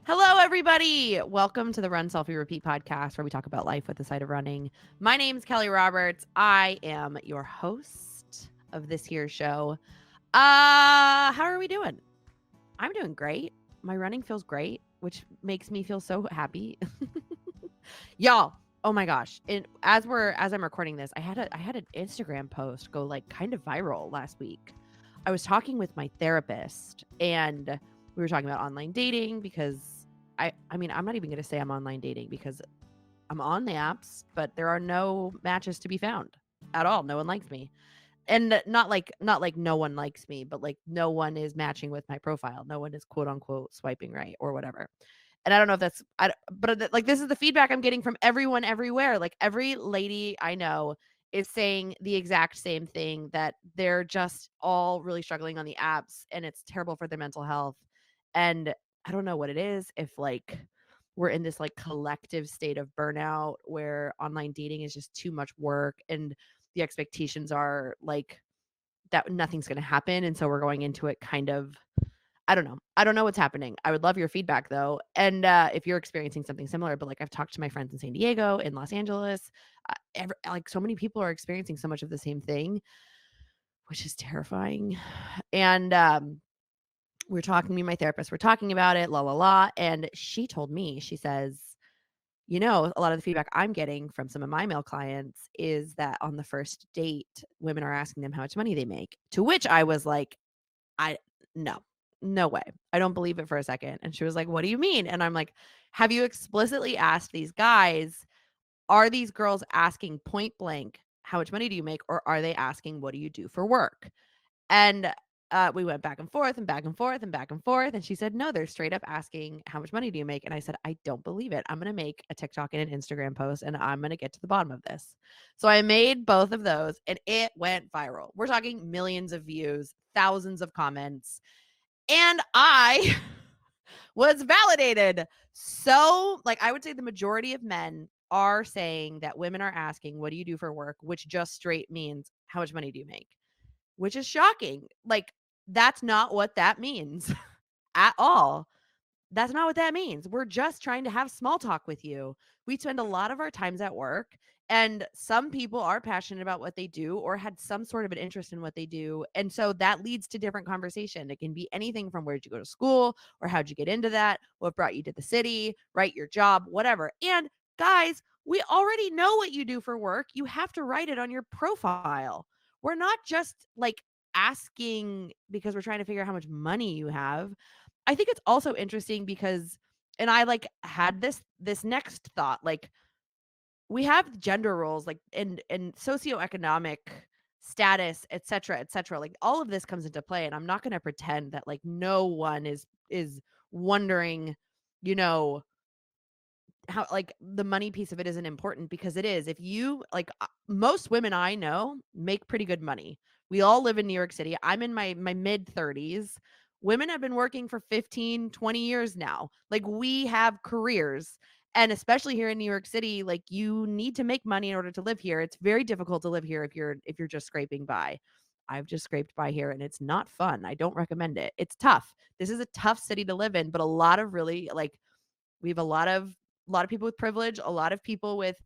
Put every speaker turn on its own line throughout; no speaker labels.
Hello, everybody. Welcome to the Run Selfie Repeat podcast where we talk about life with the side of running. My name's Kelly Roberts. I am your host of this here show. How are we doing? I'm doing great. My running feels great, which makes me feel so happy. Y'all, oh my gosh. And as I'm recording this, I had an Instagram post go like kind of viral last week. I was talking with my therapist and we were talking about online dating because I mean, I'm not even going to say I'm online dating because I'm on the apps, but there are no matches to be found at all. No one likes me. And not like no one likes me, but like no one is matching with my profile. No one is quote unquote swiping right or whatever. And I don't know if that's but like this is the feedback I'm getting from everyone everywhere. Like every lady I know is saying the exact same thing, that they're just all really struggling on the apps and it's terrible for their mental health. And I don't know what it is, if like we're in this like collective state of burnout where online dating is just too much work and the expectations are like that nothing's going to happen, and so we're going into it kind of, I don't know. I don't know what's happening. I would love your feedback though. And if you're experiencing something similar, but like I've talked to my friends in San Diego, in Los Angeles, like so many people are experiencing so much of the same thing, which is terrifying. And we're talking, me and my therapist, we're talking about it, la la la. And she told me, she says, a lot of the feedback I'm getting from some of my male clients is that on the first date, women are asking them how much money they make. To which I was like, I no, no way. I don't believe it for a second. And she was like, "What do you mean?" And I'm like, "Have you explicitly asked these guys, are these girls asking point blank, how much money do you make? Or are they asking, what do you do for work?" And we went back and forth and back and forth and back and forth. And she said, "No, they're straight up asking, how much money do you make?" And I said, "I don't believe it. I'm going to make a TikTok and an Instagram post and I'm going to get to the bottom of this." So I made both of those and it went viral. We're talking millions of views, thousands of comments. And I was validated. So, like, I would say the majority of men are saying that women are asking, what do you do for work? Which just straight means, how much money do you make? Which is shocking. Like, that's not what that means at all. That's not what that means. We're just trying to have small talk with you. We spend a lot of our times at work, and some people are passionate about what they do or had some sort of an interest in what they do. And so that leads to different conversation. It can be anything from where did you go to school or how'd you get into that? What brought you to the city, right? Your job, whatever. And guys, we already know what you do for work. You have to write it on your profile. We're not just like asking because we're trying to figure out how much money you have. I think it's also interesting because, and I like had this next thought, like we have gender roles, like and socioeconomic status, et cetera, et cetera. Like all of this comes into play. And I'm not gonna pretend that like no one is wondering, you know, how like the money piece of it isn't important, because it is. If you like most women I know make pretty good money. We all live in New York City. I'm in my mid 30s. Women have been working for 15, 20 years now. Like we have careers. And especially here in New York City, like you need to make money in order to live here. It's very difficult to live here if you're just scraping by. I've just scraped by here and it's not fun. I don't recommend it. It's tough. This is a tough city to live in, but a lot of really like we have a lot of people with privilege, a lot of people with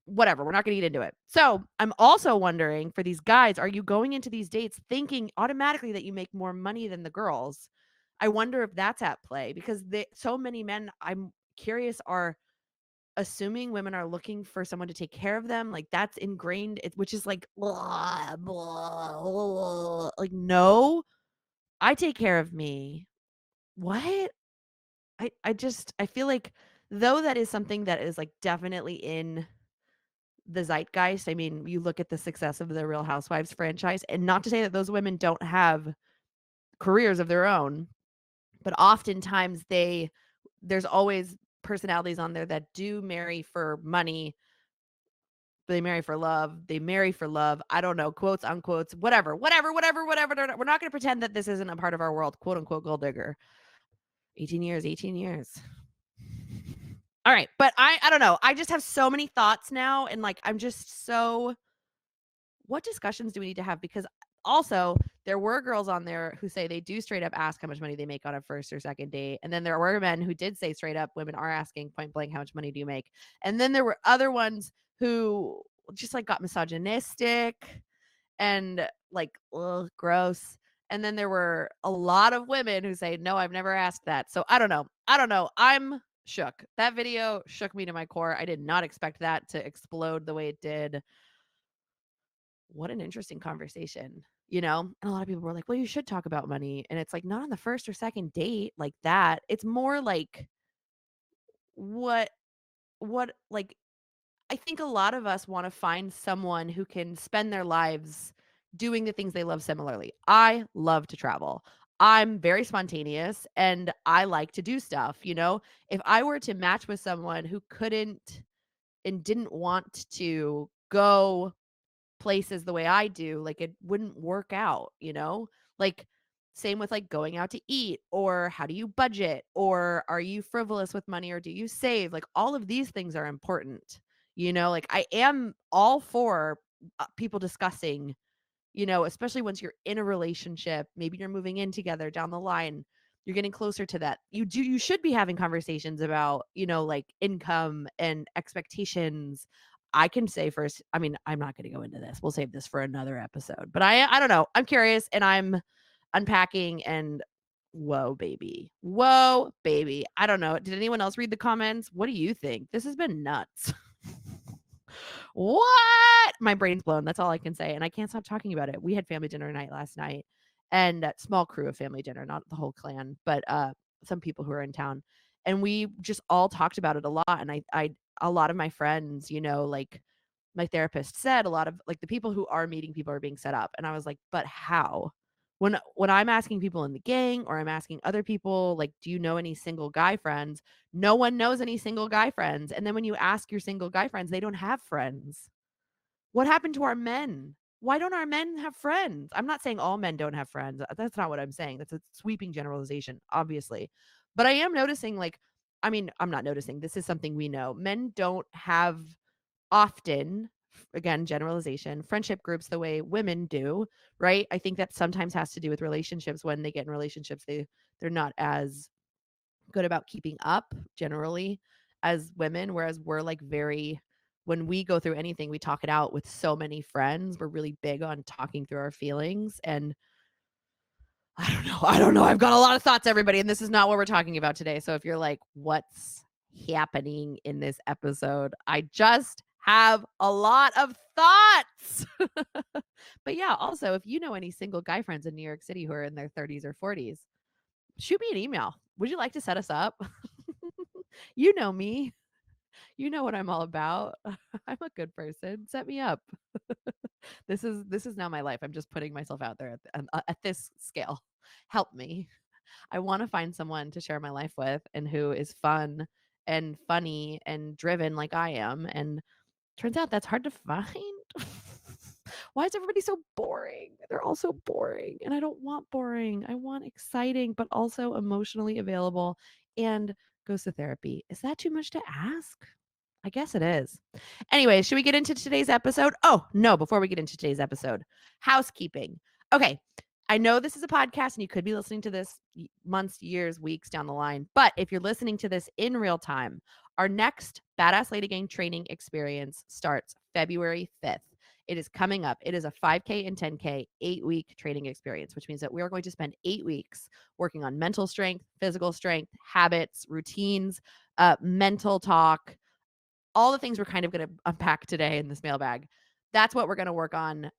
whatever. We're not going to get into it. So I'm also wondering for these guys, are you going into these dates thinking automatically that you make more money than the girls? I wonder if that's at play, because so many men, I'm curious, are assuming women are looking for someone to take care of them. Like that's ingrained, which is like, blah, blah, blah. Like, no, I take care of me. What? I feel like though that is something that is, like, definitely in the zeitgeist. I mean, you look at the success of the Real Housewives franchise, and not to say that those women don't have careers of their own, but oftentimes there's always personalities on there that do marry for money, they marry for love, they marry for love, I don't know, quotes, unquotes, whatever, whatever, whatever, whatever. We're not gonna pretend that this isn't a part of our world, quote, unquote, "gold digger." 18 years, 18 years. All right, but I don't know. I just have so many thoughts now, and like I'm just so, what discussions do we need to have? Because also there were girls on there who say they do straight up ask how much money they make on a first or second date. And then there were men who did say straight up, women are asking point blank, how much money do you make? And then there were other ones who just like got misogynistic and like, ugh, gross. And then there were a lot of women who say, no, I've never asked that. So I don't know. I'm shook. That video shook me to my core. I did not expect that to explode the way it did. What an interesting conversation, you know? And a lot of people were like, well, you should talk about money. And it's like, not on the first or second date like that. It's more like, what, like, I think a lot of us want to find someone who can spend their lives doing the things they love similarly. I love to travel. I'm very spontaneous and I like to do stuff, you know? If I were to match with someone who couldn't and didn't want to go places the way I do, like, it wouldn't work out, you know? Like, same with, like, going out to eat, or how do you budget, or are you frivolous with money, or do you save? Like, all of these things are important, you know? Like, I am all for, people discussing, you know, especially once you're in a relationship, maybe you're moving in together down the line, you're getting closer to that. You should be having conversations about, you know, like income and expectations. I can say first, I mean, I'm not going to go into this. We'll save this for another episode. But I don't know. I'm curious and I'm unpacking and whoa, baby. Whoa, baby. I don't know. Did anyone else read the comments? What do you think? This has been nuts. What? My brain's blown. That's all I can say. And I can't stop talking about it. We had family dinner night last night and a small crew of family dinner, not the whole clan, but some people who are in town. And we just all talked about it a lot. And a lot of my friends, you know, like my therapist said, a lot of like the people who are meeting people are being set up. And I was like, but how? When I'm asking people in the gang or I'm asking other people, like, do you know any single guy friends? No one knows any single guy friends. And then when you ask your single guy friends, they don't have friends. What happened to our men? Why don't our men have friends? I'm not saying all men don't have friends. That's not what I'm saying. That's a sweeping generalization, obviously. But I am noticing, like, I mean, I'm not noticing. This is something we know. Men don't have often, again, generalization, friendship groups the way women do, right? I think that sometimes has to do with relationships. When they get in relationships, they're not as good about keeping up generally as women, whereas we're like very, when we go through anything, we talk it out with so many friends. We're really big on talking through our feelings. And I don't know. I've got a lot of thoughts, everybody, and this is not what we're talking about today. So if you're like, what's happening in this episode? I just have a lot of thoughts. But yeah, also, if you know any single guy friends in New York City who are in their 30s or 40s, shoot me an email. Would you like to set us up? You know me. You know what I'm all about. I'm a good person. Set me up. This is now my life. I'm just putting myself out there at this scale. Help me. I want to find someone to share my life with and who is fun and funny and driven like I am. And turns out that's hard to find. Why is everybody so boring? They're all so boring. And I don't want boring. I want exciting, but also emotionally available and goes to therapy. Is that too much to ask? I guess it is. Anyway, should we get into today's episode? Oh, no, before we get into today's episode, housekeeping. Okay. I know this is a podcast and you could be listening to this months, years, weeks down the line. But if you're listening to this in real time, our next Badass Lady Gang training experience starts February 5th. It is coming up. It is a 5K and 10K 8-week training experience, which means that we are going to spend 8 weeks working on mental strength, physical strength, habits, routines, mental talk, all the things we're kind of going to unpack today in this mailbag. That's what we're going to work on.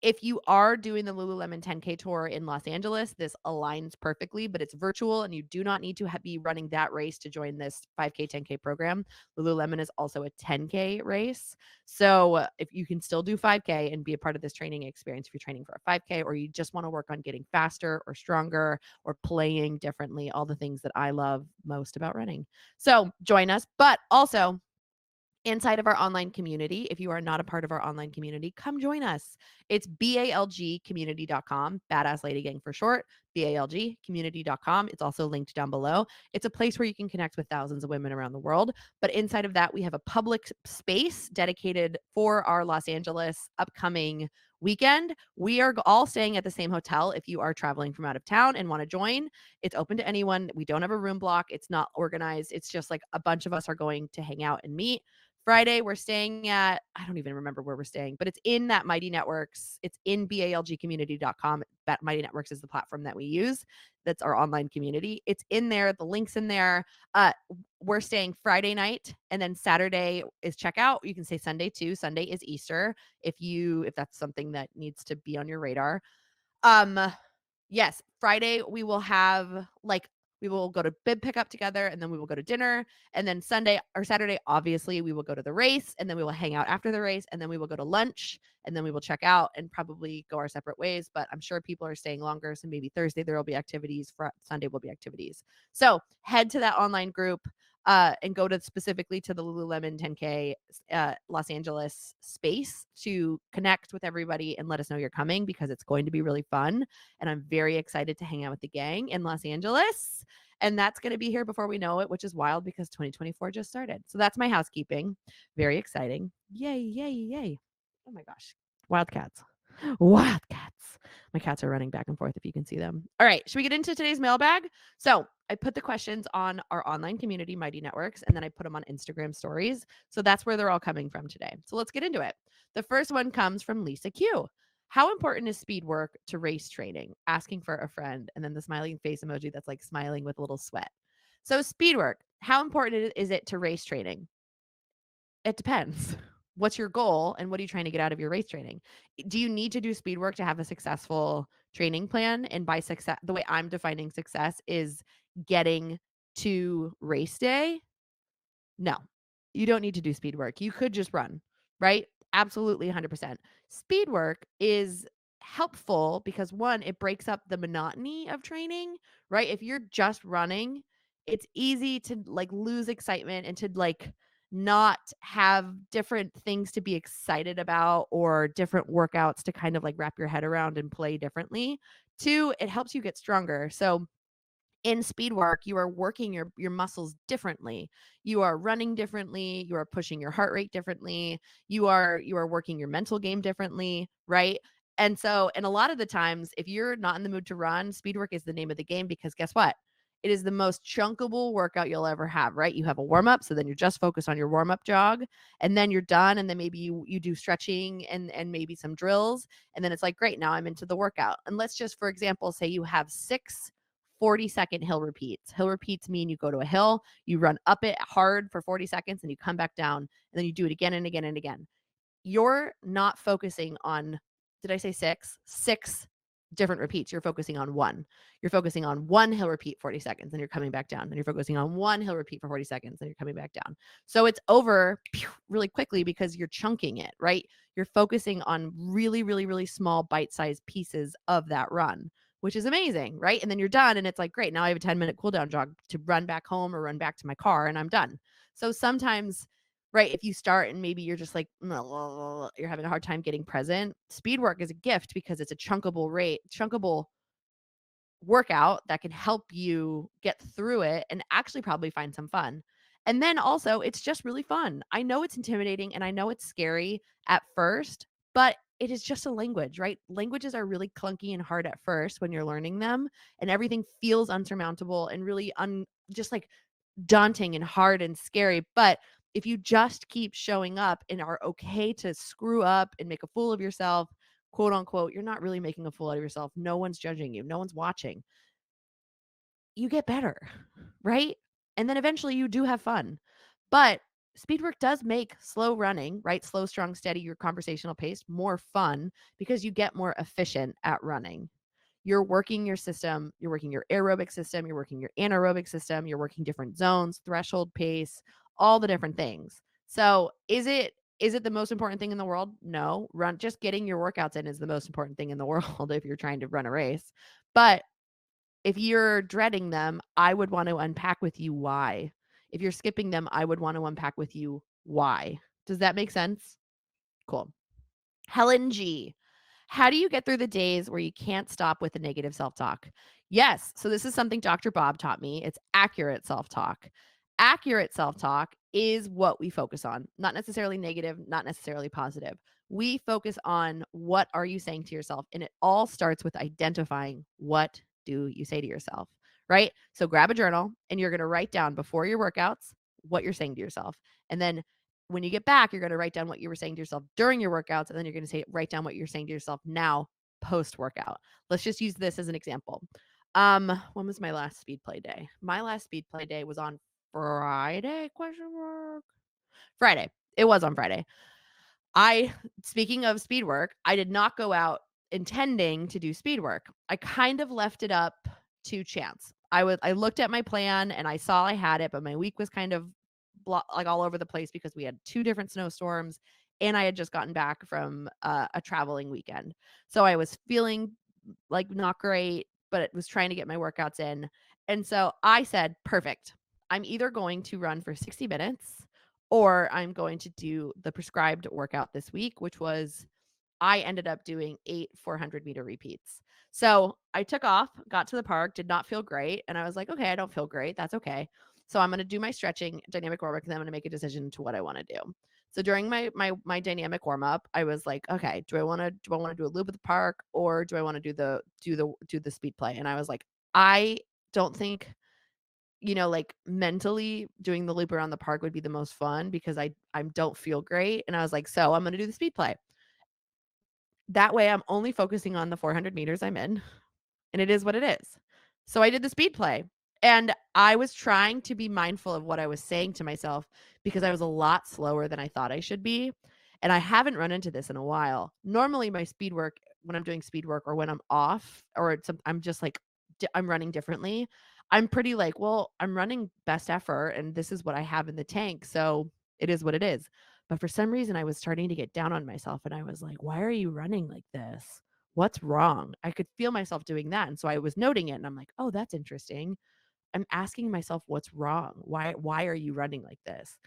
If you are doing the Lululemon 10K tour in Los Angeles, this aligns perfectly, but it's virtual and you do not need to be running that race to join this 5K, 10K program. Lululemon is also a 10K race. So if you can still do 5K and be a part of this training experience, if you're training for a 5K or you just want to work on getting faster or stronger or playing differently, all the things that I love most about running. So join us, but also inside of our online community. If you are not a part of our online community, come join us. It's balgcommunity.com, Badass Lady Gang for short, balgcommunity.com. It's also linked down below. It's a place where you can connect with thousands of women around the world. But inside of that, we have a public space dedicated for our Los Angeles upcoming weekend. We are all staying at the same hotel. If you are traveling from out of town and want to join, it's open to anyone. We don't have a room block. It's not organized. It's just like a bunch of us are going to hang out and meet. Friday, we're staying at, I don't even remember where we're staying, but it's in that Mighty Networks. It's in balgcommunity.com. That Mighty Networks is the platform that we use. That's our online community. It's in there. The link's in there. We're staying Friday night, and then Saturday is checkout. You can say Sunday too. Sunday is Easter if that's something that needs to be on your radar. Yes, Friday we will have we will go to bib pickup together, and then we will go to dinner, and then Sunday or Saturday obviously we will go to the race, and then we will hang out after the race, and then we will go to lunch, and then we will check out and probably go our separate ways, but I'm sure people are staying longer, so maybe Thursday there will be activities, Sunday will be activities. So, head to that online group and go to specifically to the Lululemon 10K Los Angeles space to connect with everybody and let us know you're coming, because it's going to be really fun. And I'm very excited to hang out with the gang in Los Angeles. And that's going to be here before we know it, which is wild because 2024 just started. So that's my housekeeping. Very exciting. Yay, yay, yay. Oh my gosh. Wildcats. Wildcats. My cats are running back and forth if you can see them. All right. Should we get into today's mailbag? So I put the questions on our online community, Mighty Networks, and then I put them on Instagram stories. So that's where they're all coming from today. So let's get into it. The first one comes from Lisa Q. How important is speed work to race training? Asking for a friend. And then the smiling face emoji that's like smiling with a little sweat. So, speed work, how important is it to race training? It depends. What's your goal and what are you trying to get out of your race training? Do you need to do speed work to have a successful training plan? And by success, the way I'm defining success is getting to race day. No, you don't need to do speed work. You could just run, right? Absolutely 100%. Speed work is helpful because one, it breaks up the monotony of training, right? If you're just running, it's easy to like lose excitement and to like not have different things to be excited about or different workouts to kind of like wrap your head around and play differently. Two, it helps you get stronger. So in speed work, you are working your muscles differently. You are running differently, you are pushing your heart rate differently, you are working your mental game differently, right? And a lot of the times if you're not in the mood to run, speed work is the name of the game, because guess what? It is the most chunkable workout you'll ever have, right? You have a warm up, so then you're just focused on your warm up jog, and then you're done, and then maybe you do stretching and maybe some drills, and then it's like, great, now I'm into the workout. And let's just, for example, say you have 6 40-second hill repeats. Hill repeats mean you go to a hill, you run up it hard for 40 seconds, and you come back down, and then you do it again and again and again. You're not focusing on, did I say 6? 6 different repeats. You're focusing on one. You're focusing on one hill repeat 40 seconds, and you're coming back down. Then you're focusing on one hill repeat for 40 seconds, and you're coming back down. So it's over really quickly because you're chunking it, right? You're focusing on really, really, really small bite-sized pieces of that run, which is amazing, right? And then you're done, and it's like, great, now I have a 10-minute cooldown jog to run back home or run back to my car, and I'm done. So sometimes, right, if you start and maybe you're just like, you're having a hard time getting present, speed work is a gift because it's a chunkable workout that can help you get through it and actually probably find some fun. And then also, it's just really fun. I know it's intimidating and I know it's scary at first, but it is just a language, right? Languages are really clunky and hard at first when you're learning them, and everything feels unsurmountable and really just like daunting and hard and scary. But if you just keep showing up and are okay to screw up and make a fool of yourself, quote unquote, you're not really making a fool out of yourself. No one's judging you, no one's watching. You get better, right? And then eventually you do have fun. But speed work does make slow running, right? Slow, strong, steady, your conversational pace more fun because you get more efficient at running. You're working your system, you're working your aerobic system, you're working your anaerobic system, you're working different zones, threshold pace, all the different things. So, is it the most important thing in the world? No. Just getting your workouts in is the most important thing in the world if you're trying to run a race. But if you're dreading them, I would want to unpack with you why. If you're skipping them, I would want to unpack with you why. Does that make sense? Cool. Helen G. How do you get through the days where you can't stop with the negative self talk? Yes. So, this is something Dr. Bob taught me. It's accurate self talk. Accurate self-talk is what we focus on, not necessarily negative, not necessarily positive. We focus on what are you saying to yourself, and it all starts with identifying what do you say to yourself, right? So grab a journal and you're going to write down before your workouts what you're saying to yourself. And then when you get back, you're going to write down what you were saying to yourself during your workouts, and then you're going to say write down what you're saying to yourself now post workout. Let's just use this as an example. When was my last speed play day? My last speed play day was on Friday? Question mark. Friday. It was on Friday. Speaking of speed work, I did not go out intending to do speed work. I kind of left it up to chance. I looked at my plan and I saw I had it, but my week was kind of like all over the place because we had 2 different snowstorms and I had just gotten back from a traveling weekend. So I was feeling like not great, but it was trying to get my workouts in. And so I said, perfect. I'm either going to run for 60 minutes or I'm going to do the prescribed workout this week, which was I ended up doing 8 400-meter repeats. So I took off, got to the park, did not feel great. And I was like, okay, I don't feel great. That's okay. So I'm going to do my stretching dynamic warm up, and then I'm going to make a decision to what I want to do. So during my dynamic warm up, I was like, okay, do I want to do a loop at the park, or do I want to do the speed play? And I was like, I don't think, like mentally doing the loop around the park would be the most fun because I don't feel great. And I was like, so I'm going to do the speed play. That way I'm only focusing on the 400 meters I'm in, and it is what it is. So I did the speed play, and I was trying to be mindful of what I was saying to myself because I was a lot slower than I thought I should be. And I haven't run into this in a while. Normally my speed work, when I'm doing speed work or when I'm off or I'm just like I'm running differently, I'm pretty like, well, I'm running best effort and this is what I have in the tank. So it is what it is. But for some reason I was starting to get down on myself and I was like, why are you running like this? What's wrong? I could feel myself doing that. And so I was noting it and I'm like, oh, that's interesting. I'm asking myself what's wrong. Why are you running like this?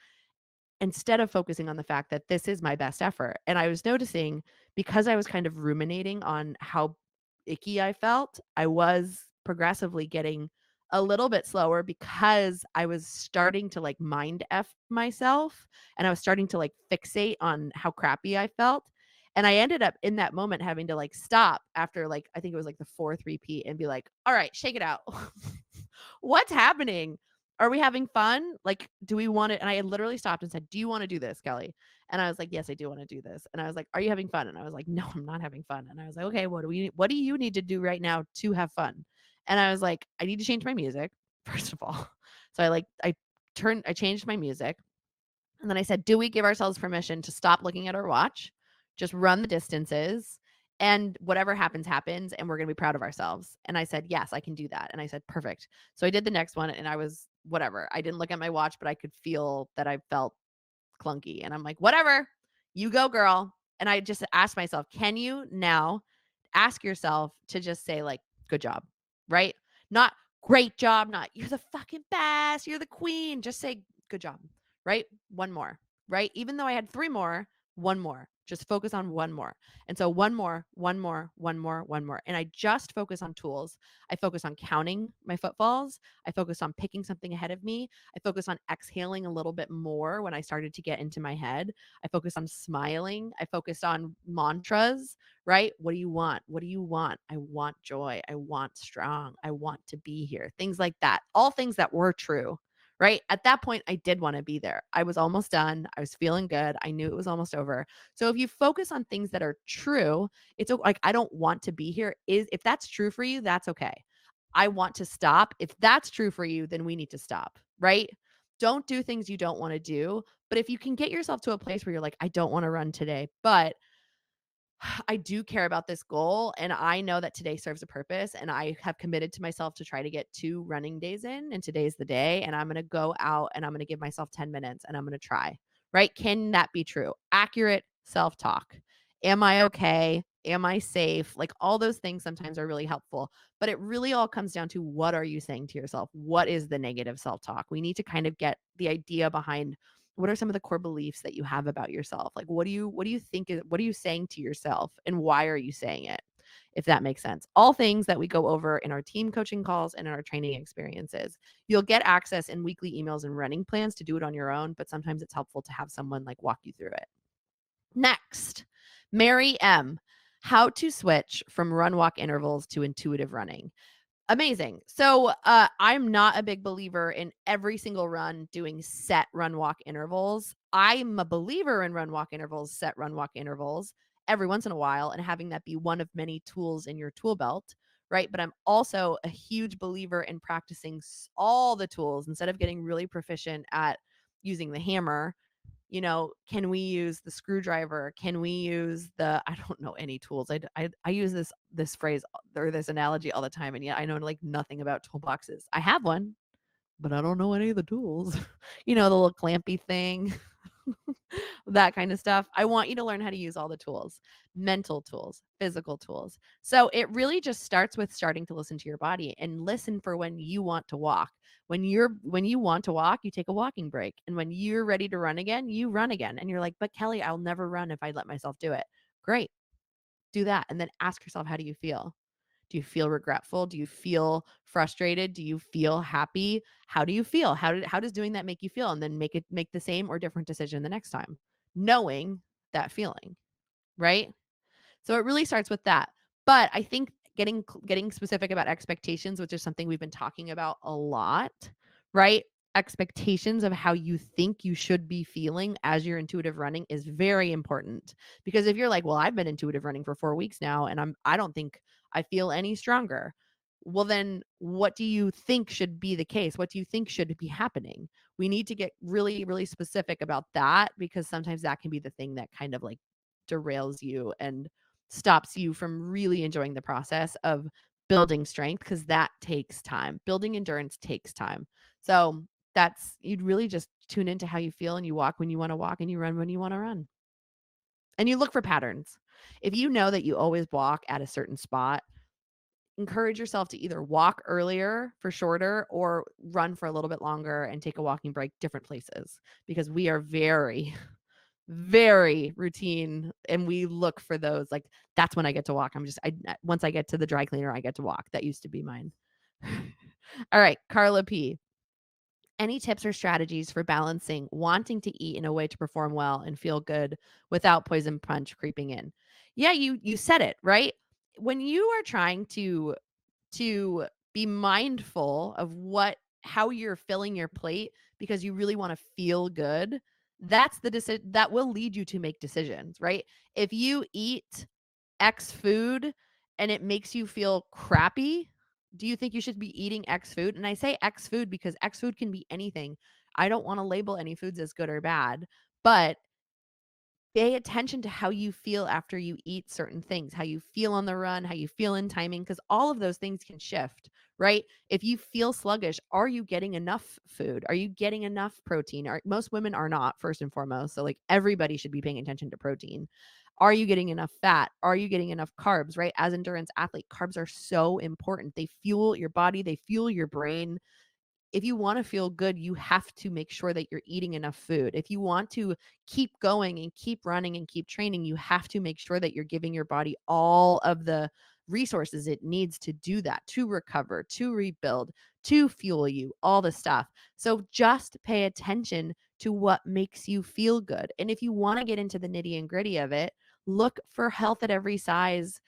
Instead of focusing on the fact that this is my best effort. And I was noticing because I was kind of ruminating on how icky I felt, I was progressively getting a little bit slower because I was starting to like mind F myself and I was starting to like fixate on how crappy I felt. And I ended up in that moment having to like stop after like, I think it was like the fourth repeat and be like, all right, shake it out. What's happening? Are we having fun? Like, do we want it? And I had literally stopped and said, do you want to do this, Kelly? And I was like, yes, I do want to do this. And I was like, are you having fun? And I was like, no, I'm not having fun. And I was like, okay, what do you need to do right now to have fun? And I was like, I need to change my music, first of all. So I changed my music. And then I said, do we give ourselves permission to stop looking at our watch, just run the distances, and whatever happens, happens, and we're going to be proud of ourselves? And I said, yes, I can do that. And I said, perfect. So I did the next one and I was whatever. I didn't look at my watch, but I could feel that I felt clunky. And I'm like, whatever, you go, girl. And I just asked myself, can you now ask yourself to just say, like, good job, right? Not great job, not you're the fucking best, you're the queen. Just say good job, right? One more, right? Even though I had 3 more, one more. Just focus on one more. And so one more, one more, one more, one more. And I just focus on tools. I focus on counting my footfalls. I focus on picking something ahead of me. I focus on exhaling a little bit more when I started to get into my head. I focused on smiling. I focused on mantras, right? What do you want? What do you want? I want joy. I want strong. I want to be here. Things like that. All things that were true. Right. At that point, I did want to be there. I was almost done. I was feeling good. I knew it was almost over. So if you focus on things that are true, it's like, I don't want to be here. If that's true for you, that's okay. I want to stop. If that's true for you, then we need to stop. Right. Don't do things you don't want to do. But if you can get yourself to a place where you're like, I don't want to run today, but I do care about this goal and I know that today serves a purpose and I have committed to myself to try to get 2 running days in and today's the day and I'm going to go out and I'm going to give myself 10 minutes and I'm going to try. Right? Can that be true? Accurate self-talk. Am I okay? Am I safe? Like all those things sometimes are really helpful, but it really all comes down to what are you saying to yourself? What is the negative self-talk? We need to kind of get the idea behind what are some of the core beliefs that you have about yourself? Like what do you think what are you saying to yourself and why are you saying it? if that makes sense. All things that we go over in our team coaching calls and in our training experiences. You'll get access in weekly emails and running plans to do it on your own, but sometimes it's helpful to have someone like walk you through it. Next, Mary M. How to switch from run walk intervals to intuitive running. Amazing. So, I'm not a big believer in every single run doing set run walk intervals. I'm a believer in run walk intervals, set run walk intervals every once in a while and having that be one of many tools in your tool belt, right? But I'm also a huge believer in practicing all the tools instead of getting really proficient at using the hammer. Can we use the screwdriver? Can we use I don't know any tools. I use this phrase or this analogy all the time, and yet I know like nothing about toolboxes. I have one, but I don't know any of the tools. The little clampy thing, that kind of stuff. I want you to learn how to use all the tools, mental tools, physical tools. So it really just starts with starting to listen to your body and listen for when you want to walk. When you want to walk, you take a walking break. And when you're ready to run again, you run again. And you're like, "But Kelly, I'll never run if I let myself do it." Great. Do that. And then ask yourself, how do you feel? Do you feel regretful? Do you feel frustrated? Do you feel happy? How do you feel? How does doing that make you feel? And then make the same or different decision the next time, knowing that feeling, right? So it really starts with that. But I think getting specific about expectations, which is something we've been talking about a lot, right? Expectations of how you think you should be feeling as you're intuitive running is very important. Because if you're like, "Well, I've been intuitive running for 4 weeks now and I don't think I feel any stronger." Well, then what do you think should be the case? What do you think should be happening? We need to get really, really specific about that because sometimes that can be the thing that kind of like derails you and stops you from really enjoying the process of building strength because that takes time. Building endurance takes time. So you'd really just tune into how you feel and you walk when you want to walk and you run when you want to run. And you look for patterns. If you know that you always walk at a certain spot, encourage yourself to either walk earlier for shorter or run for a little bit longer and take a walking break different places because we are very very routine and we look for those like that's when I get to walk. Once I get to the dry cleaner, I get to walk. That used to be mine. All right, Carla P. Any tips or strategies for balancing wanting to eat in a way to perform well and feel good without poison punch creeping in? Yeah, you said it, right? When you are trying to be mindful of how you're filling your plate because you really want to feel good, that's the decision that will lead you to make decisions, right? If you eat X food and it makes you feel crappy, do you think you should be eating X food? And I say X food because X food can be anything. I don't want to label any foods as good or bad, but pay attention to how you feel after you eat certain things, how you feel on the run, how you feel in timing, because all of those things can shift, right? If you feel sluggish, are you getting enough food? Are you getting enough protein? Most women are not, first and foremost. So, like, everybody should be paying attention to protein. Are you getting enough fat? Are you getting enough carbs, right? As endurance athlete, carbs are so important. They fuel your body, they fuel your brain. If you want to feel good, you have to make sure that you're eating enough food. If you want to keep going and keep running and keep training, you have to make sure that you're giving your body all of the resources it needs to do that, to recover, to rebuild, to fuel you, all the stuff. So just pay attention to what makes you feel good. And if you want to get into the nitty and gritty of it, look for health at every size,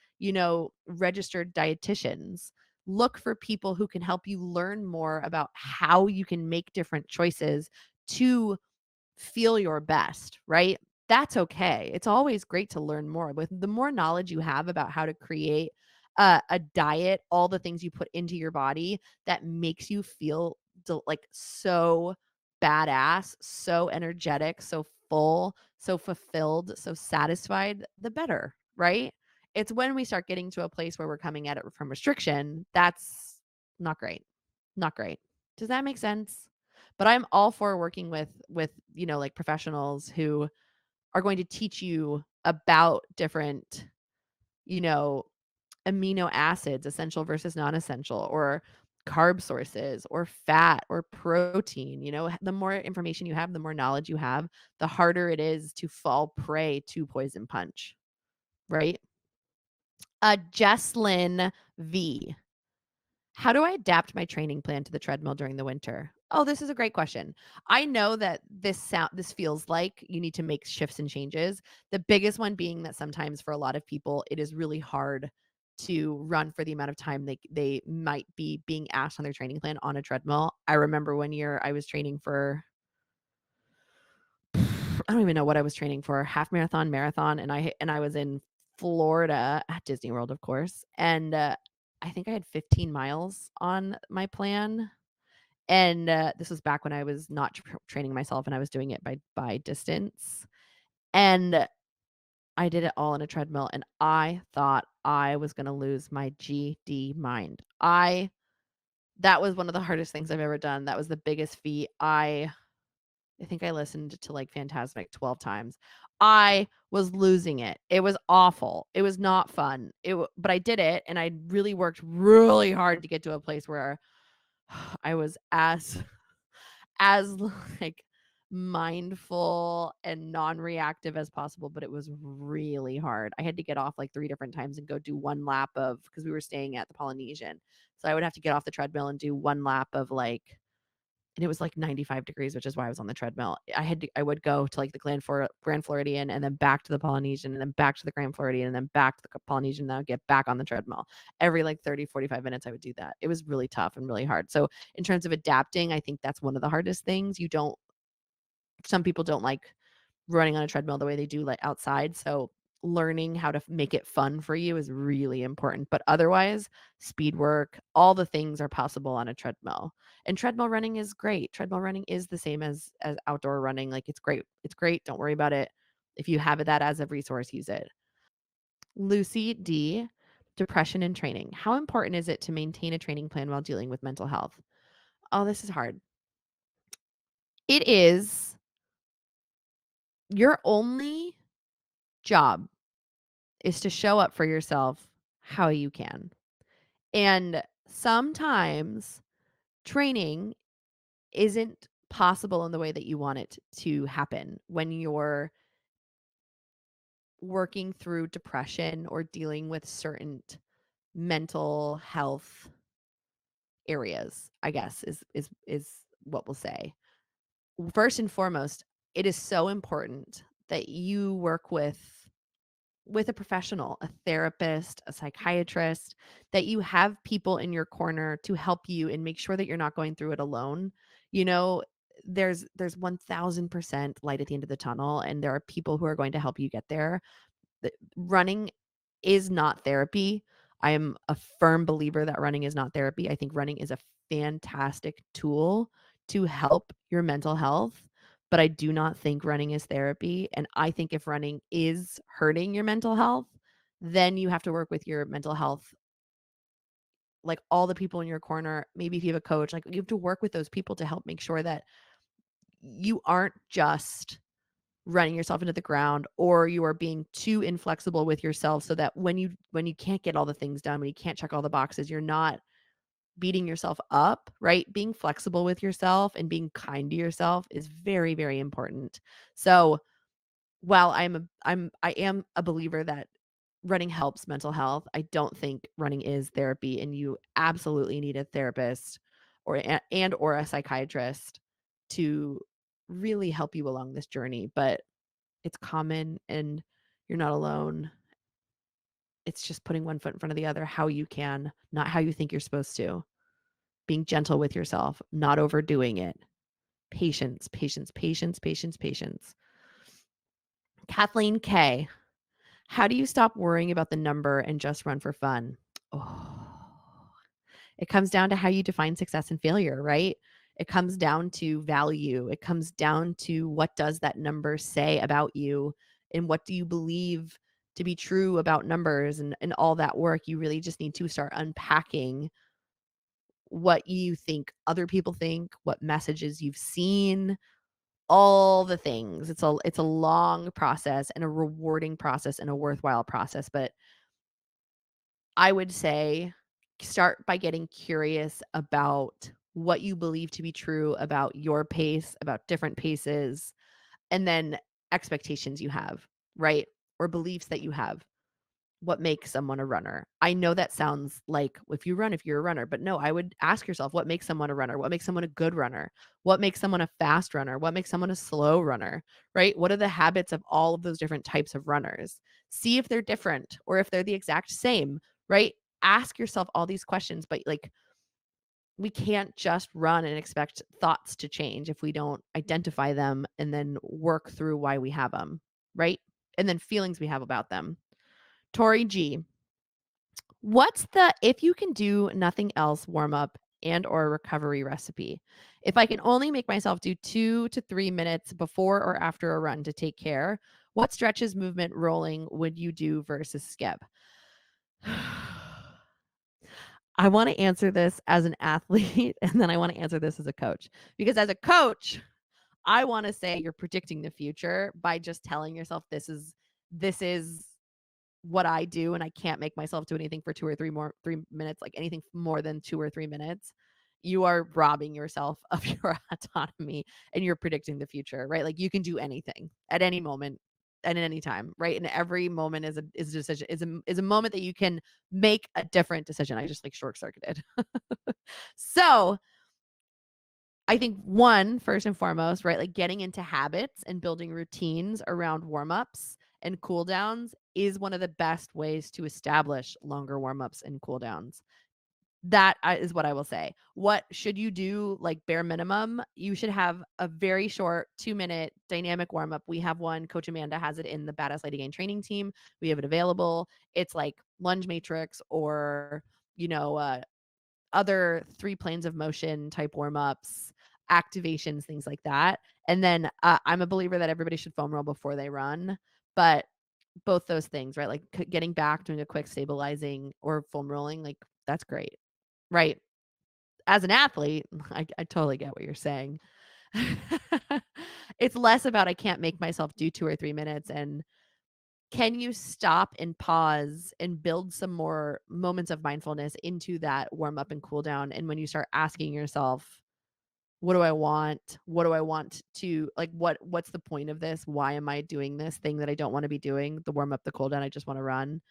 registered dietitians. Look for people who can help you learn more about how you can make different choices to feel your best, right? That's okay. It's always great to learn more. With the more knowledge you have about how to create a diet, all the things you put into your body that makes you feel like so badass, so energetic, so full, so fulfilled, so satisfied, the better, right? It's when we start getting to a place where we're coming at it from restriction, that's not great. Not great. Does that make sense? But I'm all for working with, like professionals who are going to teach you about different, you know, amino acids, essential versus non-essential, or carb sources, or fat, or protein. The more information you have, the more knowledge you have, the harder it is to fall prey to poison punch, right? Jesslyn V. How do I adapt my training plan to the treadmill during the winter? Oh, this is a great question. I know that this feels like you need to make shifts and changes. The biggest one being that sometimes for a lot of people it is really hard to run for the amount of time they might be being asked on their training plan on a treadmill. I remember one year I was training for I don't even know what I was training for, half marathon, marathon, and I was in Florida at Disney World, of course, and, I think I had 15 miles on my plan, and, this was back when I was not training myself and I was doing it by distance, and I did it all on a treadmill, and I thought I was gonna lose my GD mind. I That was one of the hardest things I've ever done. That was the biggest feat. I think I listened to, like, Fantasmic 12 times. I was losing it. It was awful. It was not fun. But I did it, and I really worked really hard to get to a place where I was as, like, mindful and non-reactive as possible, but it was really hard. I had to get off, like, 3 different times and go do 1 lap of because we were staying at the Polynesian. So I would have to get off the treadmill and do 1 lap of, like, and it was like 95 degrees, which is why I was on the treadmill. I would go to like the Grand Floridian and then back to the Polynesian and then back to the Grand Floridian and then back to the Polynesian, and then I'd get back on the treadmill. Every like 30, 45 minutes, I would do that. It was really tough and really hard. So in terms of adapting, I think that's one of the hardest things. Some people don't like running on a treadmill the way they do like outside. So learning how to make it fun for you is really important. But otherwise, speed work, all the things are possible on a treadmill. And treadmill running is great. Treadmill running is the same as outdoor running. Like it's great. It's great. Don't worry about it. If you have that as a resource, use it. Lucy D, depression and training. How important is it to maintain a training plan while dealing with mental health? Oh, this is hard. It is your only job is to show up for yourself how you can. And sometimes training isn't possible in the way that you want it to happen when you're working through depression or dealing with certain mental health areas, I guess is what we'll say. First and foremost, it is so important that you work with a professional, a therapist, a psychiatrist, that you have people in your corner to help you and make sure that you're not going through it alone. You know, there's 1000% light at the end of the tunnel and there are people who are going to help you get there. Running is not therapy. I am a firm believer that running is not therapy. I think running is a fantastic tool to help your mental health, but I do not think running is therapy. And I think if running is hurting your mental health, then you have to work with your mental health, like all the people in your corner. Maybe if you have a coach, like you have to work with those people to help make sure that you aren't just running yourself into the ground or you are being too inflexible with yourself so that when you can't get all the things done, when you can't check all the boxes, you're not beating yourself up, right? Being flexible with yourself and being kind to yourself is very, very important. So, while I am a believer that running helps mental health, I don't think running is therapy and you absolutely need a therapist or a psychiatrist to really help you along this journey, but it's common and you're not alone. It's just putting one foot in front of the other how you can, not how you think you're supposed to. Being gentle with yourself, not overdoing it. Patience, patience, patience, patience, patience. Kathleen K. How do you stop worrying about the number and just run for fun? Oh, it comes down to how you define success and failure, right? It comes down to value. It comes down to what does that number say about you and what do you believe to be true about numbers and all that work. You really just need to start unpacking what you think other people think, what messages you've seen, all the things. It's a long process and a rewarding process and a worthwhile process, but I would say start by getting curious about what you believe to be true about your pace, about different paces, and then expectations you have, right? Or beliefs that you have. what makes someone a runner. I know that sounds like if you run, if you're a runner, but no, I would ask yourself what makes someone a runner? What makes someone a good runner? What makes someone a fast runner? What makes someone a slow runner? Right? What are the habits of all of those different types of runners? See if they're different or if they're the exact same, right? Ask yourself all these questions, but like we can't just run and expect thoughts to change if we don't identify them and then work through why we have them, right? And then feelings we have about them. Tori G, what's the if you can do nothing else warm up and or recovery recipe? If I can only make myself do 2 to 3 minutes before or after a run to take care, what stretches, movement, rolling would you do versus skip? I want to answer this as an athlete and then I want to answer this as a coach. Because as a coach, I want to say you're predicting the future by just telling yourself this is what I do and I can't make myself do anything for 3 minutes, like anything more than 2 or 3 minutes. You are robbing yourself of your autonomy and you're predicting the future, right? Like you can do anything at any moment and at any time, right? And every moment is a decision is a moment that you can make a different decision. I just like short circuited. So I think one, first and foremost, right, like getting into habits and building routines around warm-ups and cool downs is one of the best ways to establish longer warm-ups and cool downs. That is what I will say. What should you do like bare minimum? You should have a very short 2-minute dynamic warm-up. We have one, Coach Amanda has it in the Badass Lady Gain training team. We have it available. It's like lunge matrix or, you know, other 3 planes of motion type warm-ups, activations, things like that. And then, I'm a believer that everybody should foam roll before they run, but both those things, right? Like getting back, doing a quick stabilizing or foam rolling, like that's great, right? As an athlete, I totally get what you're saying. It's less about I can't make myself do 2 or 3 minutes and can you stop and pause and build some more moments of mindfulness into that warm up and cool down? And when you start asking yourself, what do I want? What do I want to like what's the point of this? Why am I doing this thing that I don't want to be doing? The warm up, the cool down, I just want to run.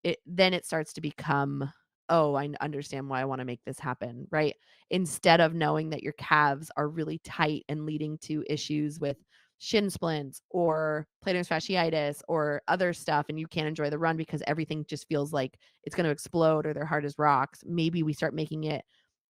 It starts to become, "Oh, understand why I wanna make this happen," right? Instead of knowing that your calves are really tight and leading to issues with shin splints or plantar fasciitis or other stuff, and you can't enjoy the run because everything just feels like it's gonna explode or they're hard as rocks. Maybe we start making it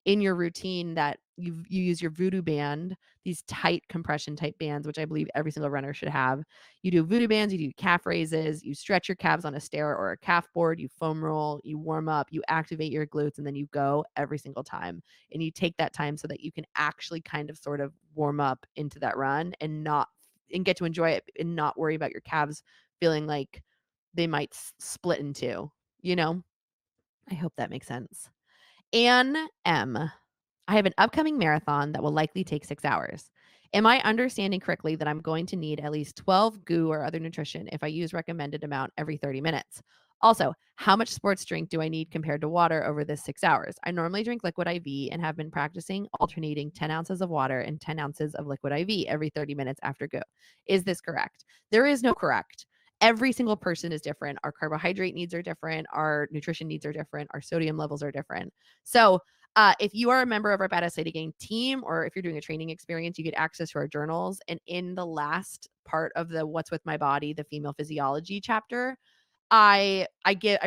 in your routine that you use your voodoo band, these tight compression type bands, which I believe every single runner should have. You do voodoo bands, you do calf raises, you stretch your calves on a stair or a calf board, you foam roll, you warm up, you activate your glutes, and then you go every single time. And you take that time so that you can actually kind of sort of warm up into that run and get to enjoy it and not worry about your calves feeling like they might split in two, you know? I hope that makes sense. Anne M. I have an upcoming marathon that will likely take 6 hours. Am I understanding correctly that I'm going to need at least 12 goo or other nutrition if I use recommended amount every 30 minutes? Also, how much sports drink do I need compared to water over this 6 hours? I normally drink liquid IV and have been practicing alternating 10 ounces of water and 10 ounces of liquid IV every 30 minutes after go. Is this correct? There is no correct. Every single person is different. Our carbohydrate needs are different. Our nutrition needs are different. Our sodium levels are different. So, if you are a member of our Badass Lady Gang team, or if you're doing a training experience, you get access to our journals. And in the last part of the What's with My Body, the female physiology chapter, I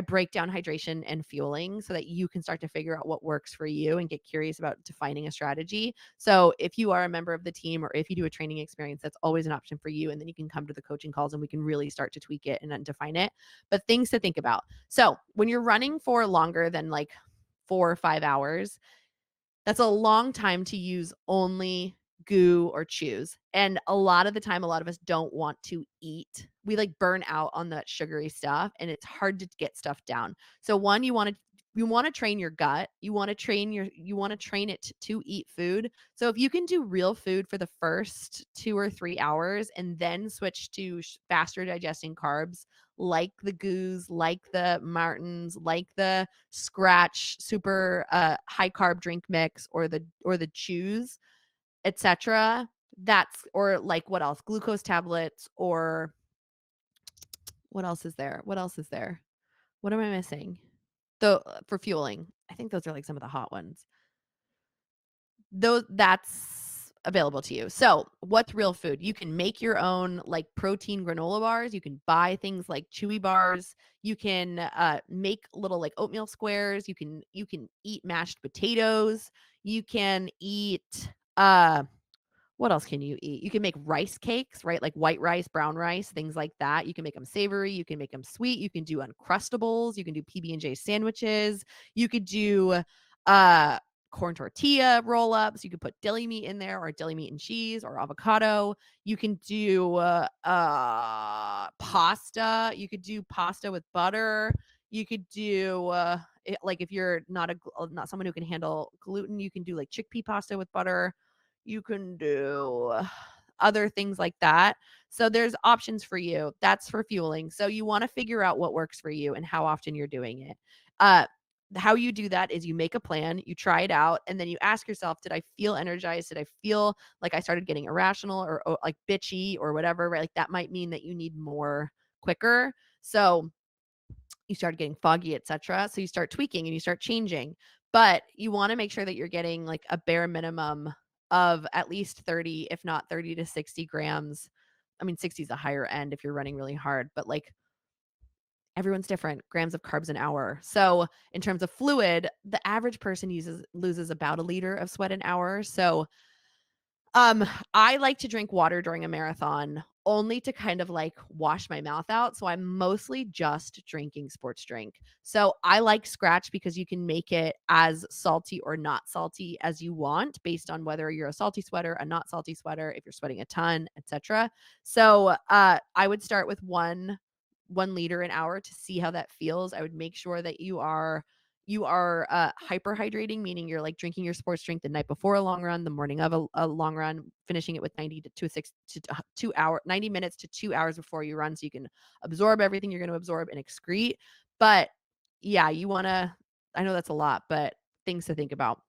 break down hydration and fueling so that you can start to figure out what works for you and get curious about defining a strategy. So if you are a member of the team or if you do a training experience, that's always an option for you. And then you can come to the coaching calls and we can really start to tweak it and then define it. But things to think about. So when you're running for longer than like 4 or 5 hours, that's a long time to use only goo or chews. And a lot of the time, a lot of us don't want to eat. We like burn out on that sugary stuff and it's hard to get stuff down. So one, you want to train your gut. You want to train it to eat food. So if you can do real food for the first 2 or 3 hours and then switch to faster digesting carbs like the goos, like the martins, like the scratch super high carb drink mix or the chews, etc. That's or like what else? Glucose tablets or what else is there? What else is there? What am I missing? For fueling. I think those are like some of the hot ones. That's available to you. So, what's real food? You can make your own like protein granola bars. You can buy things like chewy bars. You can make little like oatmeal squares. You can eat mashed potatoes. You can eat what else can you eat? You can make rice cakes, right? Like white rice, brown rice, things like that. You can make them savory, you can make them sweet, you can do Uncrustables, you can do PB&J sandwiches, you could do uh corn tortilla roll-ups, you could put deli meat in there or deli meat and cheese or avocado. You can do pasta, you could do pasta with butter. You could do like if you're not someone who can handle gluten, you can do like chickpea pasta with butter. You can do other things like that. So there's options for you. That's for fueling. So you want to figure out what works for you and how often you're doing it. Uh, how you do that is you make a plan, you try it out, and then you ask yourself, did I feel energized? Did I feel like I started getting irrational or like bitchy or whatever? Right? Like that might mean that you need more quicker. So you start getting foggy, etc. So you start tweaking and you start changing. But you want to make sure that you're getting like a bare minimum of at least 30, if not 30 to 60 grams. I mean, 60 is a higher end if you're running really hard, but like everyone's different, grams of carbs an hour. So in terms of fluid, the average person loses about a liter of sweat an hour. So um, I like to drink water during a marathon only to kind of like wash my mouth out. So I'm mostly just drinking sports drink. So I like Scratch because you can make it as salty or not salty as you want based on whether you're a salty sweater, a not salty sweater, if you're sweating a ton, etc. So I would start with 1 liter an hour to see how that feels. I would make sure that you are hyperhydrating, meaning you're like drinking your sports drink the night before a long run, the morning of a long run, finishing it with 90 minutes to 2 hours before you run, so you can absorb everything you're going to absorb and excrete. But yeah, you want to. I know that's a lot, but things to think about.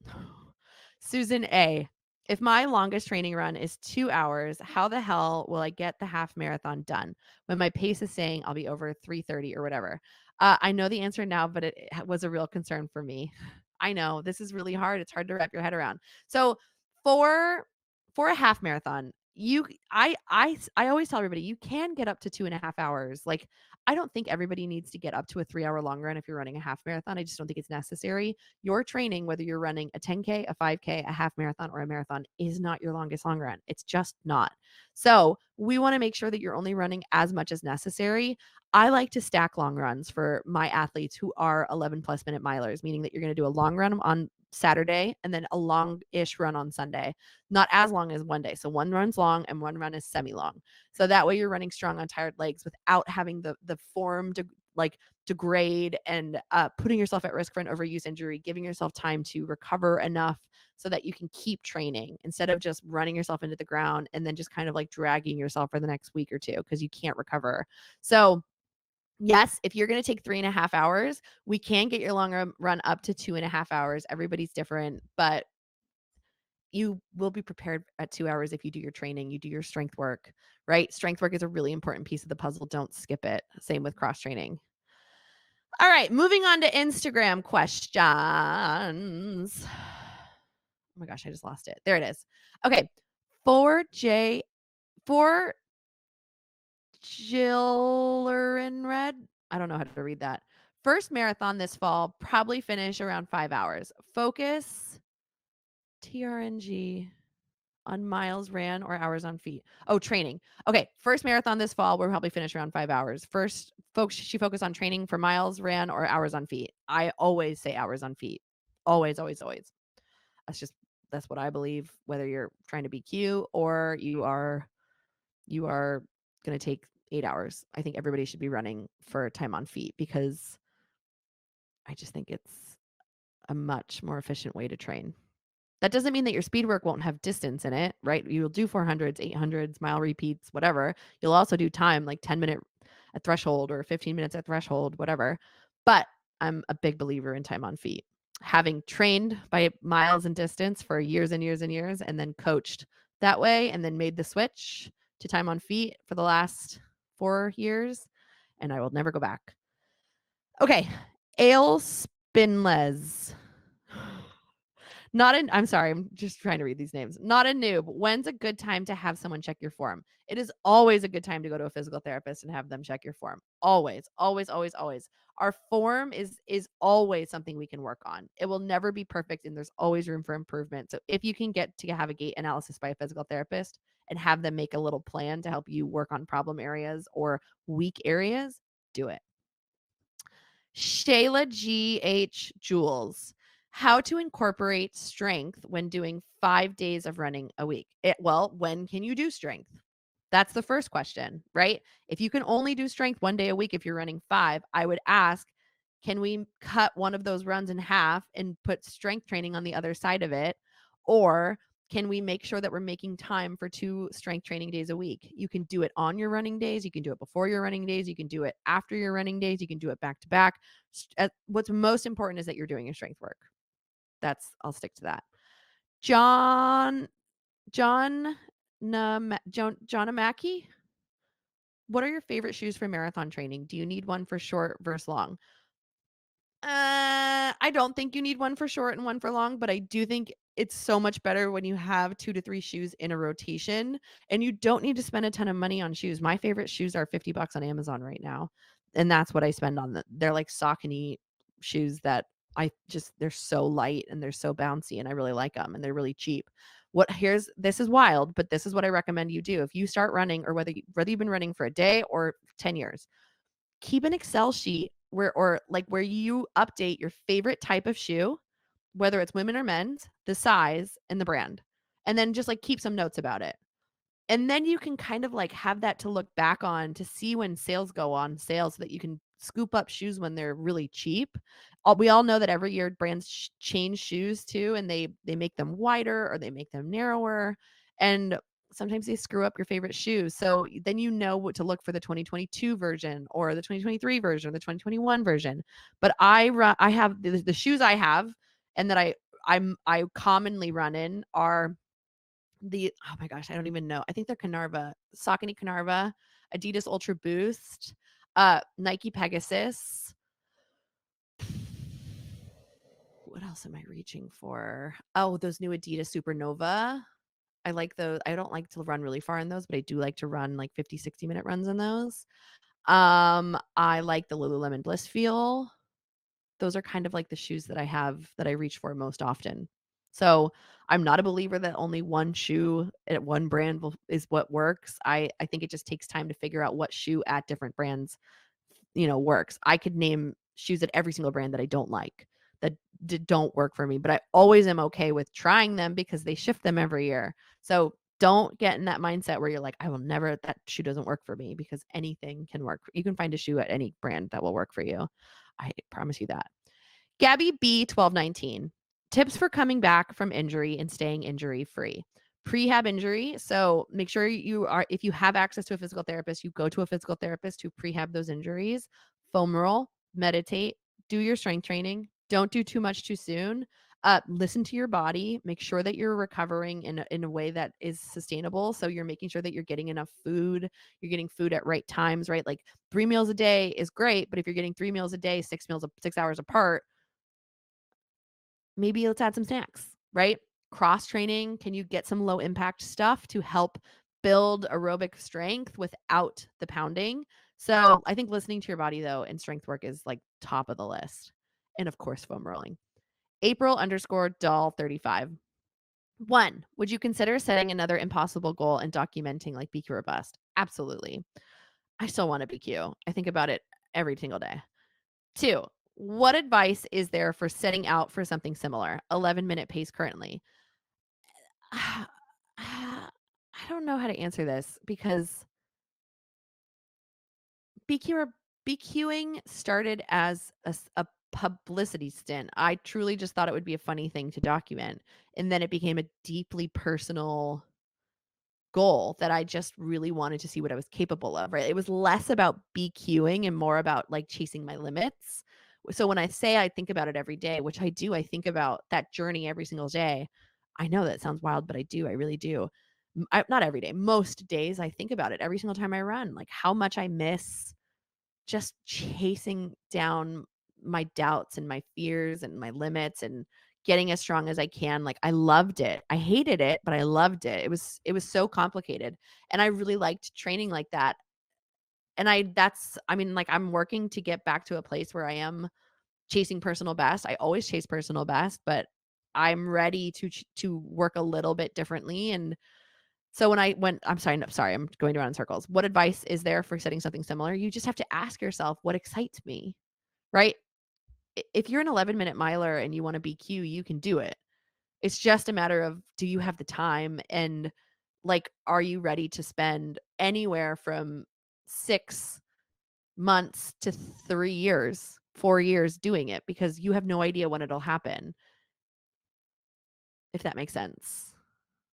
Susan A. If my longest training run is 2 hours, how the hell will I get the half marathon done when my pace is saying I'll be over 3:30 or whatever? I know the answer now, but it was a real concern for me. I know this is really hard. It's hard to wrap your head around. So for for a half marathon, I always tell everybody you can get up to 2.5 hours. Like I don't think everybody needs to get up to a 3 hour long run if you're running a half marathon. I just don't think it's necessary. Your training, whether you're running a 10K, a 5K, a half marathon, or a marathon, is not your longest long run. It's just not. So we want to make sure that you're only running as much as necessary. I like to stack long runs for my athletes who are 11+ minute milers, meaning that you're going to do a long run on Saturday and then a long-ish run on Sunday. Not as long as one day. So one run's long and one run is semi-long. So that way you're running strong on tired legs without having the form to like degrade and putting yourself at risk for an overuse injury, giving yourself time to recover enough so that you can keep training instead of just running yourself into the ground and then just kind of like dragging yourself for the next week or two because you can't recover. So yes, if you're going to take 3.5 hours, we can get your long run up to 2.5 hours. Everybody's different, but you will be prepared at 2 hours if you do your training, you do your strength work, right? Strength work is a really important piece of the puzzle. Don't skip it. Same with cross training. All right, moving on to Instagram questions. Oh my gosh, I just lost it. There it is. Okay. For Jiller in red. I don't know how to read that. First marathon this fall, probably finish around 5 hours. Focus TRNG on miles ran or hours on feet. Oh, training. Okay, first marathon this fall, we'll probably finish around 5 hours. First, folks, she focused on training for miles ran or hours on feet. I always say hours on feet. Always, always, always. That's what I believe. Whether you're trying to be cute or you are going to take 8 hours. I think everybody should be running for time on feet because I just think it's a much more efficient way to train. That doesn't mean that your speed work won't have distance in it, right? You'll do 400s, 800s, mile repeats, whatever. You'll also do time like 10-minute at threshold or 15 minutes at threshold, whatever. But I'm a big believer in time on feet. Having trained by miles and distance for years and years and years and then coached that way and then made the switch to time on feet for the last 4 years, and I will never go back. Okay. Ale Spinlez. I'm sorry, I'm just trying to read these names. Not a noob. When's a good time to have someone check your form? It is always a good time to go to a physical therapist and have them check your form. Always, always, always, always. Our form is always something we can work on. It will never be perfect and there's always room for improvement. So if you can get to have a gait analysis by a physical therapist and have them make a little plan to help you work on problem areas or weak areas, do it. Shayla G.H. Jules, how to incorporate strength when doing 5 days of running a week. Well, when can you do strength? That's the first question, right? If you can only do strength 1 day a week if you're running 5, I would ask, can we cut one of those runs in half and put strength training on the other side of it? Or can we make sure that we're making time for 2 strength training days a week? You can do it on your running days, you can do it before your running days, you can do it after your running days, you can do it back to back. What's most important is that you're doing your strength work. I'll stick to that. John Amaki, what are your favorite shoes for marathon training? Do you need one for short versus long? I don't think you need one for short and one for long, but I do think it's so much better when you have 2 to 3 shoes in a rotation, and you don't need to spend a ton of money on shoes. My favorite shoes are $50 on Amazon right now, and that's what I spend on them. They're like Saucony shoes that they're so light and they're so bouncy, and I really like them, and they're really cheap. This is wild, but this is what I recommend you do. If you start running or whether you've been running for a day or 10 years, keep an Excel sheet where you update your favorite type of shoe, whether it's women or men's, the size and the brand. And then just like keep some notes about it. And then you can kind of like have that to look back on to see when sales go on sale so that you can scoop up shoes when they're really cheap. We all know that every year brands change shoes too, and they make them wider or they make them narrower. And sometimes they screw up your favorite shoes. So then you know what to look for the 2022 version or the 2023 version or the 2021 version. But I have the shoes I have and that I commonly run in are oh my gosh, I don't even know. I think they're Saucony Carnarva, Adidas Ultra Boost, Nike Pegasus. What else am I reaching for? Oh, those new Adidas Supernova. I like those. I don't like to run really far in those, but I do like to run like 50, 60-minute runs in those. I like the Lululemon Bliss Feel. Those are kind of like the shoes that I have that I reach for most often. So I'm not a believer that only one shoe at one brand is what works. I think it just takes time to figure out what shoe at different brands, works. I could name shoes at every single brand that I don't like, that don't work for me, but I always am okay with trying them because they shift them every year. So don't get in that mindset where you're like, that shoe doesn't work for me, because anything can work. You can find a shoe at any brand that will work for you. I promise you that. Gabby B1219. Tips for coming back from injury and staying injury free. Prehab injury. So make sure if you have access to a physical therapist, you go to a physical therapist to prehab those injuries. Foam roll, meditate, do your strength training. Don't do too much too soon. Listen to your body. Make sure that you're recovering in a way that is sustainable. So you're making sure that you're getting enough food. You're getting food at right times, right? Like 3 meals a day is great, but if you're getting 3 meals a day, 6 hours apart, maybe let's add some snacks, right? Cross training. Can you get some low impact stuff to help build aerobic strength without the pounding? So I think listening to your body though and strength work is like top of the list. And of course, foam rolling. April_doll35. 1, would you consider setting another impossible goal and documenting like BQ or bust? Absolutely. I still want to BQ. I think about it every single day. 2, what advice is there for setting out for something similar? 11-minute pace currently. I don't know how to answer this because BQing started as a publicity stint. I truly just thought it would be a funny thing to document, and then it became a deeply personal goal that I just really wanted to see what I was capable of, right? It was less about BQing and more about like chasing my limits. So when I say I think about it every day, which I do, I think about that journey every single day. I know that sounds wild, but I do. I really do. Not every day. Most days I think about it every single time I run, like how much I miss just chasing down my doubts and my fears and my limits and getting as strong as I can. Like, I loved it. I hated it, but I loved it. It was so complicated, and I really liked training like that. And I mean, like, I'm working to get back to a place where I am chasing personal best. I always chase personal best, but I'm ready to work a little bit differently. And so I'm sorry, no, sorry, I'm going around in circles. What advice is there for setting something similar? You just have to ask yourself, what excites me, right? If you're an 11-minute miler and you want to BQ, you can do it. It's just a matter of, do you have the time, and like, are you ready to spend anywhere from 6 months to 3 years, 4 years doing it, because you have no idea when it'll happen, if that makes sense.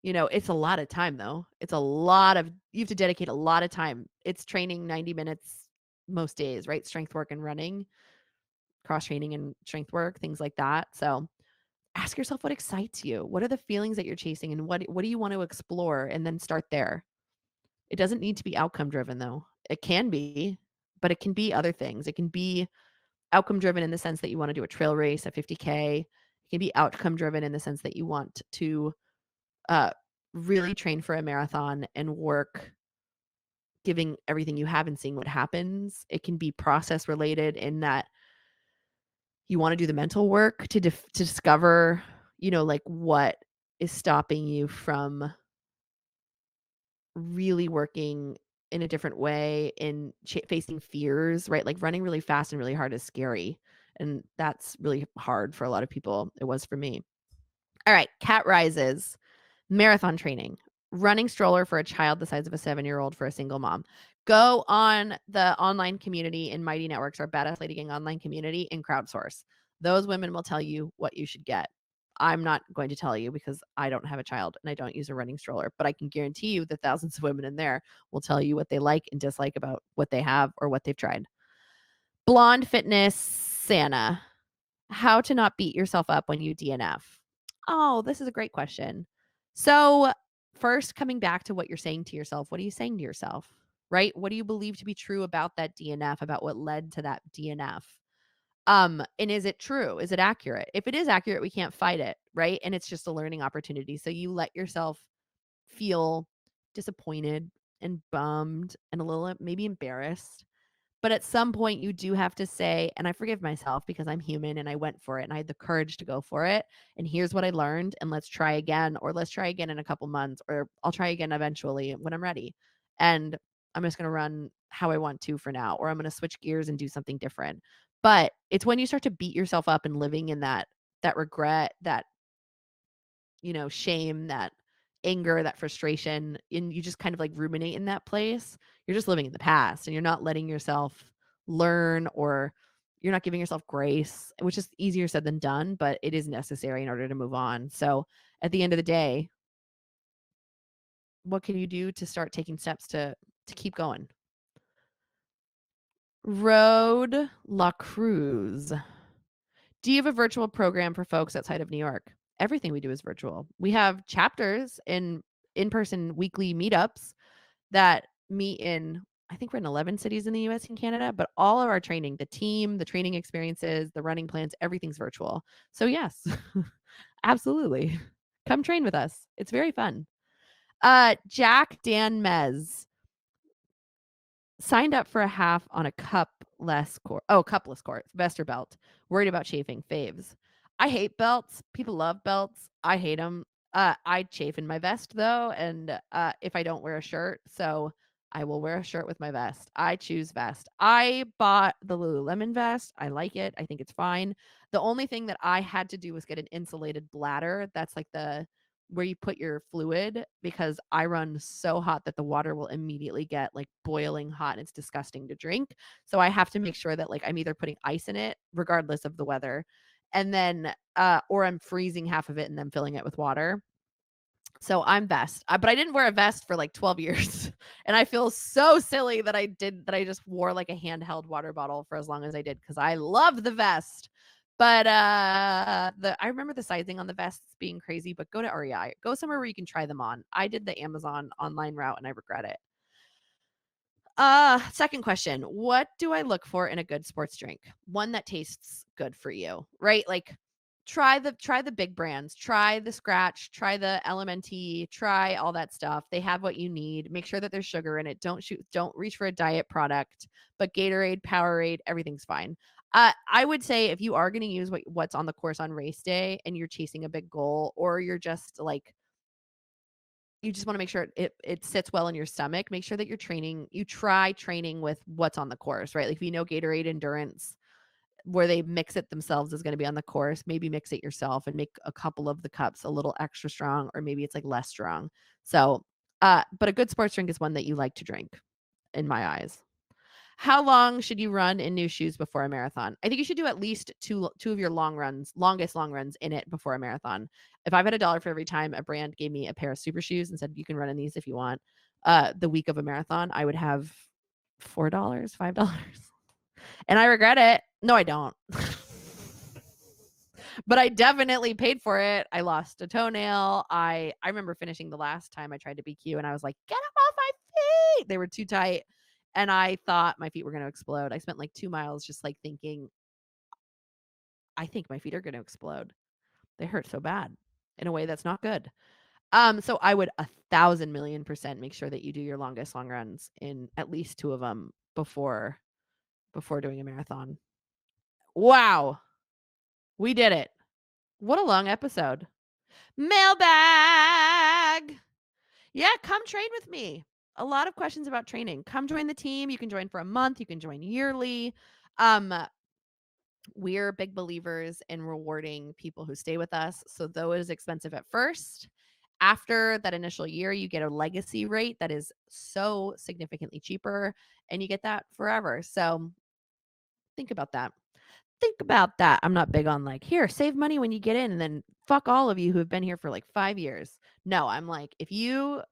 It's a lot of time though. You have to dedicate a lot of time. It's training 90 minutes most days, right? Strength work and running, cross training and strength work, things like that. So ask yourself what excites you. What are the feelings that you're chasing, and what do you want to explore, and then start there. It doesn't need to be outcome driven though. It can be, but it can be other things. It can be outcome driven in the sense that you want to do a trail race, a 50K. It can be outcome driven in the sense that you want to uh, really train for a marathon and work giving everything you have and seeing what happens. It can be process related in that you want to do the mental work to discover, like, what is stopping you from really working in a different way, in facing fears, right? Like, running really fast and really hard is scary. And that's really hard for a lot of people. It was for me. All right, cat rises. Marathon training, running stroller for a child the size of a 7-year-old for a single mom. Go on the online community in Mighty Networks, our Badass Lady Gang online community, and crowdsource. Those women will tell you what you should get. I'm not going to tell you because I don't have a child and I don't use a running stroller, but I can guarantee you that thousands of women in there will tell you what they like and dislike about what they have or what they've tried. Blonde Fitness Santa. How to not beat yourself up when you DNF. Oh, this is a great question. So, first, coming back to what you're saying to yourself, what are you saying to yourself? Right? What do you believe to be true about that DNF, about what led to that DNF? And is it true? Is it accurate? If it is accurate, we can't fight it, right? And it's just a learning opportunity. So you let yourself feel disappointed and bummed and a little maybe embarrassed, but at some point, you do have to say, and I forgive myself because I'm human and I went for it and I had the courage to go for it. And here's what I learned. And let's try again, or let's try again in a couple months, or I'll try again eventually when I'm ready. And I'm just going to run how I want to for now, or I'm going to switch gears and do something different. But it's when you start to beat yourself up and living in that regret, that shame, that anger, that frustration, and you just kind of like ruminate in that place, you're just living in the past and you're not letting yourself learn, or you're not giving yourself grace, which is easier said than done, but it is necessary in order to move on. So at the end of the day, what can you do to start taking steps to keep going? Road La Cruz. Do you have a virtual program for folks outside of New York? Everything we do is virtual. We have chapters in-person weekly meetups that meet in, I think we're in 11 cities in the US and Canada, but all of our training, the team, the training experiences, the running plans, everything's virtual. So yes, absolutely. Come train with us. It's very fun. Jack Dan Mez signed up for a half on a cupless course, Vester belt. Worried about chafing faves. I hate belts. People love belts. I hate them. I chafe in my vest though, and if I don't wear a shirt, so I will wear a shirt with my vest. I choose vest. I bought the Lululemon vest. I like it. I think it's fine. The only thing that I had to do was get an insulated bladder. That's like the where you put your fluid, because I run so hot that the water will immediately get like boiling hot and it's disgusting to drink. So I have to make sure that like I'm either putting ice in it regardless of the weather, and then or I'm freezing half of it and then filling it with water. So I'm vest. But I didn't wear a vest for like 12 years. And I feel so silly that I just wore like a handheld water bottle for as long as I did, because I love the vest. But I remember the sizing on the vests being crazy, but go to REI. Go somewhere where you can try them on. I did the Amazon online route and I regret it. Second question. What do I look for in a good sports drink? One that tastes good for you, right? Like try the big brands, try the Scratch, try the LMNT, try all that stuff. They have what you need. Make sure that there's sugar in it. Don't reach for a diet product, but Gatorade, Powerade, everything's fine. I would say if you are going to use what's on the course on race day and you're chasing a big goal, or you're just like you just want to make sure it sits well in your stomach, make sure that you try training with what's on the course, right? Like if you know Gatorade Endurance, where they mix it themselves, is going to be on the course, maybe mix it yourself and make a couple of the cups a little extra strong, or maybe it's like less strong. So, but a good sports drink is one that you like to drink, in my eyes. How long should you run in new shoes before a marathon? I think you should do at least two of your longest long runs in it before a marathon. If I've had $1 for every time a brand gave me a pair of super shoes and said you can run in these if you want, the week of a marathon, I would have $4, $5. And I regret it. No, I don't. But I definitely paid for it. I lost a toenail. I remember finishing the last time I tried to BQ and I was like, get them off my feet. They were too tight. And I thought my feet were going to explode. I spent like 2 miles just like thinking, I think my feet are going to explode. They hurt so bad in a way that's not good. So I would 1,000,000,000% make sure that you do your longest long runs in at least 2 of them before doing a marathon. Wow. We did it. What a long episode. Mailbag. Yeah, come train with me. A lot of questions about training. Come join the team. You can join for a month. You can join yearly. Um, we're big believers in rewarding people who stay with us. So though it is expensive at first, after that initial year, you get a legacy rate that is so significantly cheaper, and you get that forever. So think about that. Think about that. I'm not big on like, here, save money when you get in and then fuck all of you who have been here for like 5 years. No, I'm like, if you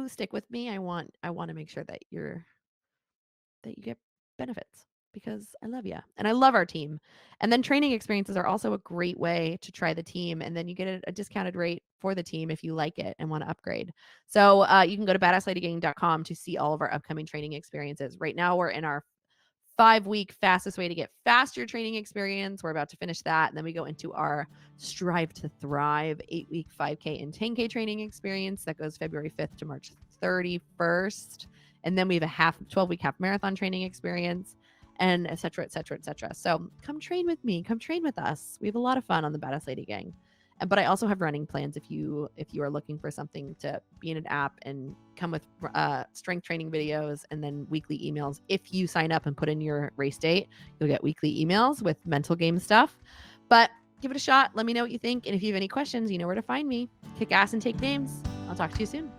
stick with me, I want to make sure that you get benefits because I love you and I love our team. And then training experiences are also a great way to try the team, and then you get a discounted rate for the team if you like it and want to upgrade. So you can go to badassladygang.com to see all of our upcoming training experiences. Right now we're in our 5-week fastest way to get faster training experience. We're about to finish that. And then we go into our Strive to Thrive 8-week 5K and 10K training experience that goes February 5th to March 31st. And then we have a 12-week half marathon training experience, and et cetera, et cetera, et cetera. So come train with me. Come train with us. We have a lot of fun on the Badass Lady Gang. But I also have running plans if you are looking for something to be in an app and come with strength training videos and then weekly emails. If you sign up and put in your race date, you'll get weekly emails with mental game stuff. But give it a shot. Let me know what you think. And if you have any questions, you know where to find me. Kick ass and take names. I'll talk to you soon.